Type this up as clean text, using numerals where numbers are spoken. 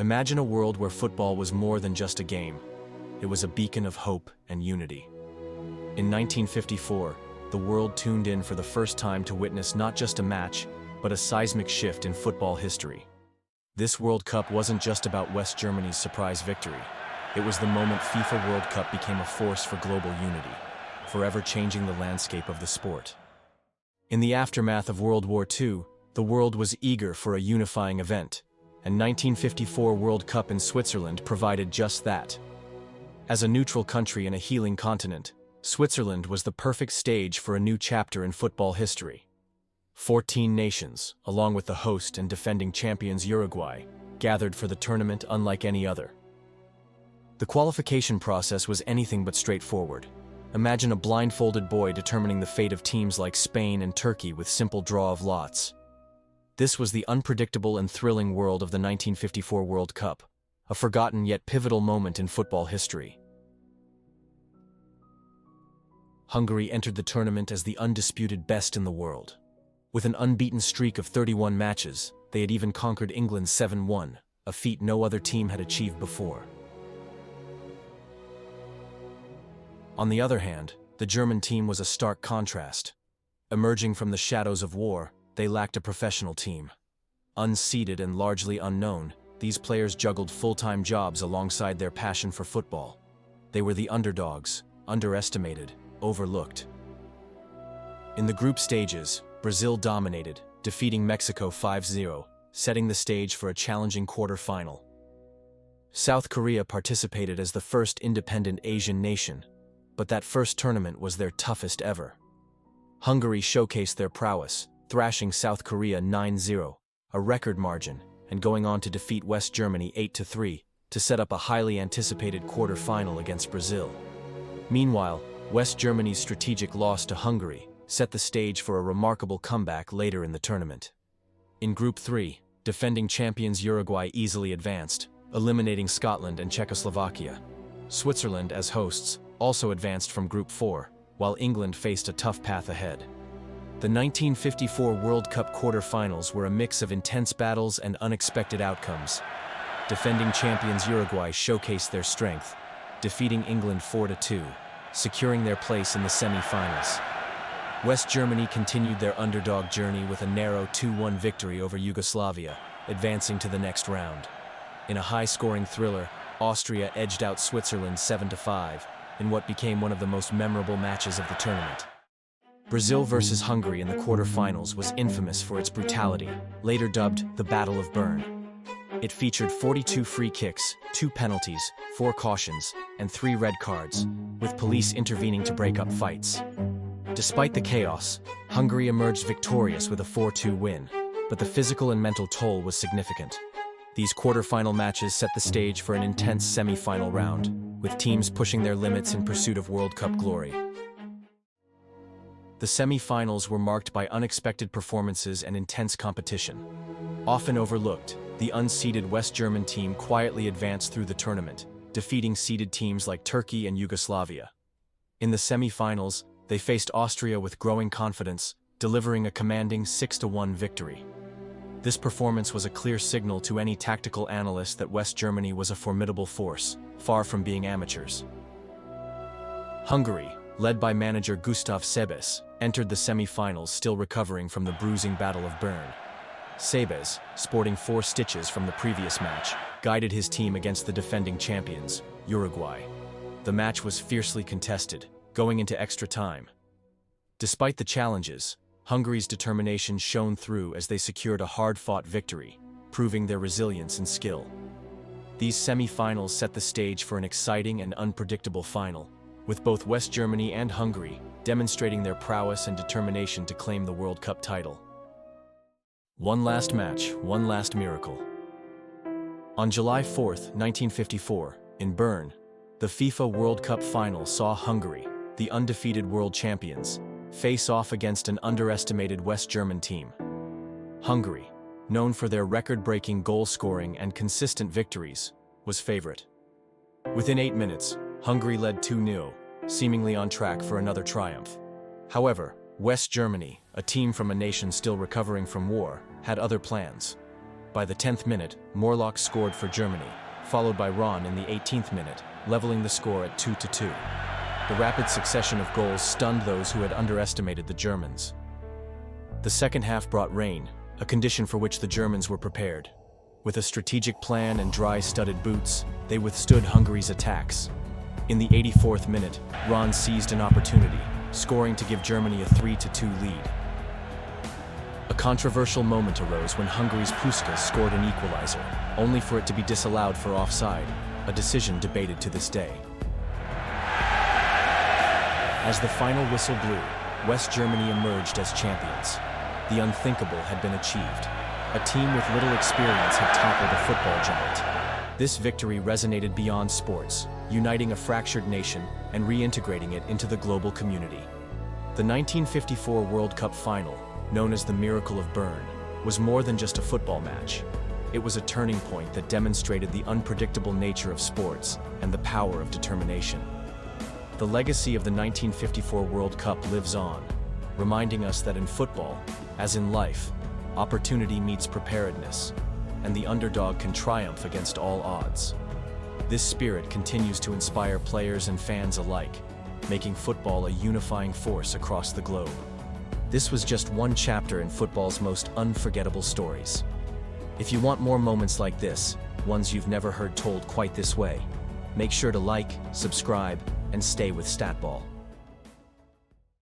Imagine a world where football was more than just a game. It was a beacon of hope and unity. In 1954, the world tuned in for the first time to witness not just a match, but a seismic shift in football history. This World Cup wasn't just about West Germany's surprise victory. It was the moment FIFA World Cup became a force for global unity, forever changing the landscape of the sport. In the aftermath of World War II, the world was eager for a unifying event, and 1954 World Cup in Switzerland provided just that. As a neutral country in a healing continent, Switzerland was the perfect stage for a new chapter in football history. 14 nations, along with the host and defending champions Uruguay, gathered for the tournament unlike any other. The qualification process was anything but straightforward. Imagine a blindfolded boy determining the fate of teams like Spain and Turkey with simple draw of lots. This was the unpredictable and thrilling world of the 1954 World Cup, a forgotten yet pivotal moment in football history. Hungary entered the tournament as the undisputed best in the world. With an unbeaten streak of 31 matches, they had even conquered England 7-1, a feat no other team had achieved before. On the other hand, the German team was a stark contrast. Emerging from the shadows of war, they lacked a professional team. Unseeded and largely unknown, these players juggled full-time jobs alongside their passion for football. They were the underdogs, underestimated, overlooked. In the group stages, Brazil dominated, defeating Mexico 5-0, setting the stage for a challenging quarter-final. South Korea participated as the first independent Asian nation, but that first tournament was their toughest ever. Hungary showcased their prowess, thrashing South Korea 9-0, a record margin, and going on to defeat West Germany 8-3, to set up a highly anticipated quarter-final against Brazil. Meanwhile, West Germany's strategic loss to Hungary set the stage for a remarkable comeback later in the tournament. In Group 3, defending champions Uruguay easily advanced, eliminating Scotland and Czechoslovakia. Switzerland, as hosts, also advanced from Group 4, while England faced a tough path ahead. The 1954 World Cup quarter-finals were a mix of intense battles and unexpected outcomes. Defending champions Uruguay showcased their strength, defeating England 4-2, securing their place in the semi-finals. West Germany continued their underdog journey with a narrow 2-1 victory over Yugoslavia, advancing to the next round. In a high-scoring thriller, Austria edged out Switzerland 7-5, in what became one of the most memorable matches of the tournament. Brazil versus Hungary in the quarter-finals was infamous for its brutality, later dubbed the Battle of Berne. It featured 42 free kicks, 2 penalties, 4 cautions, and 3 red cards, with police intervening to break up fights. Despite the chaos, Hungary emerged victorious with a 4-2 win, but the physical and mental toll was significant. These quarter-final matches set the stage for an intense semi-final round, with teams pushing their limits in pursuit of World Cup glory. The semi-finals were marked by unexpected performances and intense competition. Often overlooked, the unseeded West German team quietly advanced through the tournament, defeating seeded teams like Turkey and Yugoslavia. In the semi-finals, they faced Austria with growing confidence, delivering a commanding 6-1 victory. This performance was a clear signal to any tactical analyst that West Germany was a formidable force, far from being amateurs. Hungary, led by manager Gustav Sebes, entered the semi-finals still recovering from the bruising Battle of Berne. Sebes, sporting 4 stitches from the previous match, guided his team against the defending champions, Uruguay. The match was fiercely contested, going into extra time. Despite the challenges, Hungary's determination shone through as they secured a hard-fought victory, proving their resilience and skill. These semi-finals set the stage for an exciting and unpredictable final, with both West Germany and Hungary demonstrating their prowess and determination to claim the World Cup title. One last match, one last miracle. On July 4, 1954, in Berne, the FIFA World Cup final saw Hungary, the undefeated world champions, face off against an underestimated West German team. Hungary, known for their record-breaking goal-scoring and consistent victories, was favorite. Within 8 minutes, Hungary led 2-0, seemingly on track for another triumph. However, West Germany, a team from a nation still recovering from war, had other plans. By the 10th minute, Morlock scored for Germany, followed by Ron in the 18th minute, leveling the score at 2-2. The rapid succession of goals stunned those who had underestimated the Germans. The second half brought rain, a condition for which the Germans were prepared. With a strategic plan and dry-studded boots, they withstood Hungary's attacks. In the 84th minute, Ron seized an opportunity, scoring to give Germany a 3-2 lead. A controversial moment arose when Hungary's Puskás scored an equalizer, only for it to be disallowed for offside, a decision debated to this day. As the final whistle blew, West Germany emerged as champions. The unthinkable had been achieved. A team with little experience had toppled a football giant. This victory resonated beyond sports, uniting a fractured nation and reintegrating it into the global community. The 1954 World Cup final, known as the Miracle of Berne, was more than just a football match. It was a turning point that demonstrated the unpredictable nature of sports and the power of determination. The legacy of the 1954 World Cup lives on, reminding us that in football, as in life, opportunity meets preparedness, and the underdog can triumph against all odds. This spirit continues to inspire players and fans alike, making football a unifying force across the globe. This was just one chapter in football's most unforgettable stories. If you want more moments like this, ones you've never heard told quite this way, make sure to like, subscribe, and stay with StatBall.